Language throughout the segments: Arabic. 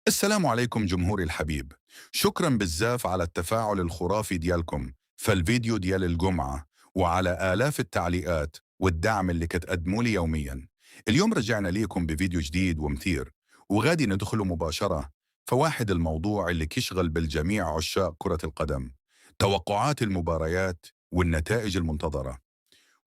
السلام عليكم جمهوري الحبيب. شكرا بزاف على التفاعل الخرافي ديالكم في الفيديو ديال الجمعة، وعلى آلاف التعليقات والدعم اللي كتقدموا لي يوميا. اليوم رجعنا ليكم بفيديو جديد ومثير، وغادي ندخل مباشرة فواحد الموضوع اللي كيشغل بالجميع عشاق كرة القدم: توقعات المباريات والنتائج المنتظرة.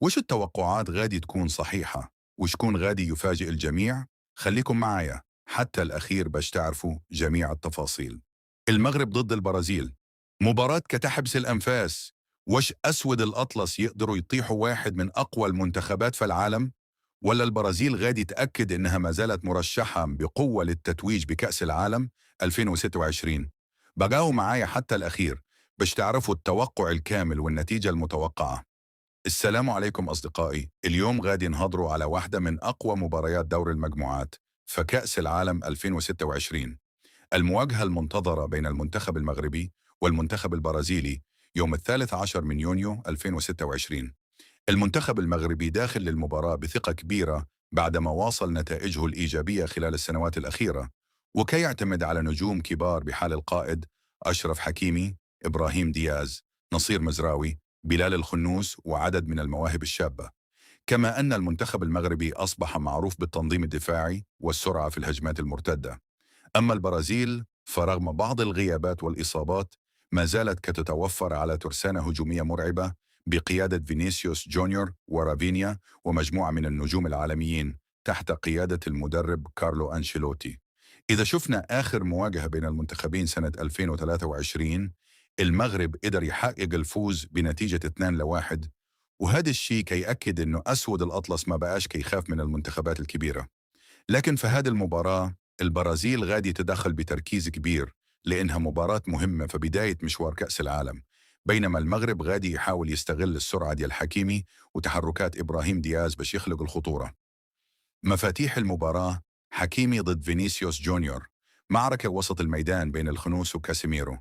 وش التوقعات غادي تكون صحيحة؟ وشكون غادي يفاجئ الجميع؟ خليكم معايا حتى الأخير باش تعرفوا جميع التفاصيل. المغرب ضد البرازيل، مباراة كتحبس الأنفاس. وش أسود الأطلس يقدروا يطيحوا واحد من أقوى المنتخبات في العالم؟ ولا البرازيل غادي تأكد إنها ما زالت مرشحة بقوة للتتويج بكأس العالم 2026؟ بقاوا معايا حتى الأخير باش تعرفوا التوقع الكامل والنتيجة المتوقعة. السلام عليكم أصدقائي. اليوم غادي نهضروا على واحدة من أقوى مباريات دور المجموعات في كأس العالم 2026، المواجهة المنتظرة بين المنتخب المغربي والمنتخب البرازيلي يوم 13 من يونيو 2026. المنتخب المغربي داخل للمباراة بثقة كبيرة بعدما واصل نتائجه الإيجابية خلال السنوات الأخيرة، وكي يعتمد على نجوم كبار بحال القائد أشرف حكيمي، إبراهيم دياز، نصير مزراوي، بلال الخنوس وعدد من المواهب الشابة. كما أن المنتخب المغربي أصبح معروف بالتنظيم الدفاعي والسرعة في الهجمات المرتدة. أما البرازيل فرغم بعض الغيابات والإصابات ما زالت كتتوفر على ترسانة هجومية مرعبة بقيادة فينيسيوس جونيور ورافينيا ومجموعة من النجوم العالميين تحت قيادة المدرب كارلو أنشيلوتي. إذا شفنا آخر مواجهة بين المنتخبين سنة 2023، المغرب قدر يحقق الفوز بنتيجة 2-1، وهذا الشيء كيأكد أنه أسود الأطلس ما بقاش كيخاف من المنتخبات الكبيرة. لكن في هذه المباراة البرازيل غادي تدخل بتركيز كبير، لأنها مباراة مهمة في بداية مشوار كأس العالم، بينما المغرب غادي يحاول يستغل السرعة ديال حكيمي وتحركات إبراهيم دياز باش يخلق الخطورة. مفاتيح المباراة: حكيمي ضد فينيسيوس جونيور، معركة وسط الميدان بين الخنوس وكاسيميرو.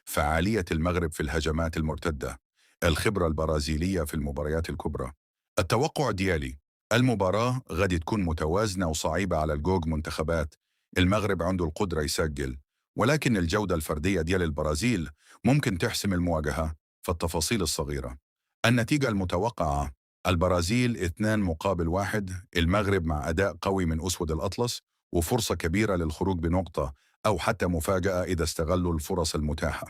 فعالية المغرب في الهجمات المرتدة، الخبرة البرازيلية في المباريات الكبرى. التوقع ديالي: المباراة غادي تكون متوازنة وصعيبة على الجوج منتخبات. المغرب عنده القدرة يسجل، ولكن الجودة الفردية ديال البرازيل ممكن تحسم المواجهة في التفاصيل الصغيرة. النتيجة المتوقعة: البرازيل 2-1، المغرب مع أداء قوي من أسود الأطلس وفرصة كبيرة للخروج بنقطة أو حتى مفاجأة إذا استغلوا الفرص المتاحة.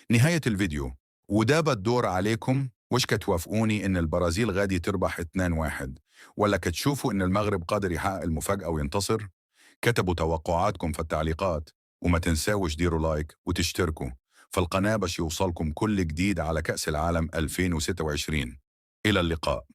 نهاية الفيديو، ودابا الدور عليكم. وش كتوافقوني إن البرازيل غادي تربح 2-1، ولا كتشوفوا إن المغرب قادر يحقق المفاجأة وينتصر؟ كتبوا توقعاتكم في التعليقات، وما تنساوش ديروا لايك وتشتركوا في القناة باش يوصلكم كل جديد على كأس العالم 2026. إلى اللقاء.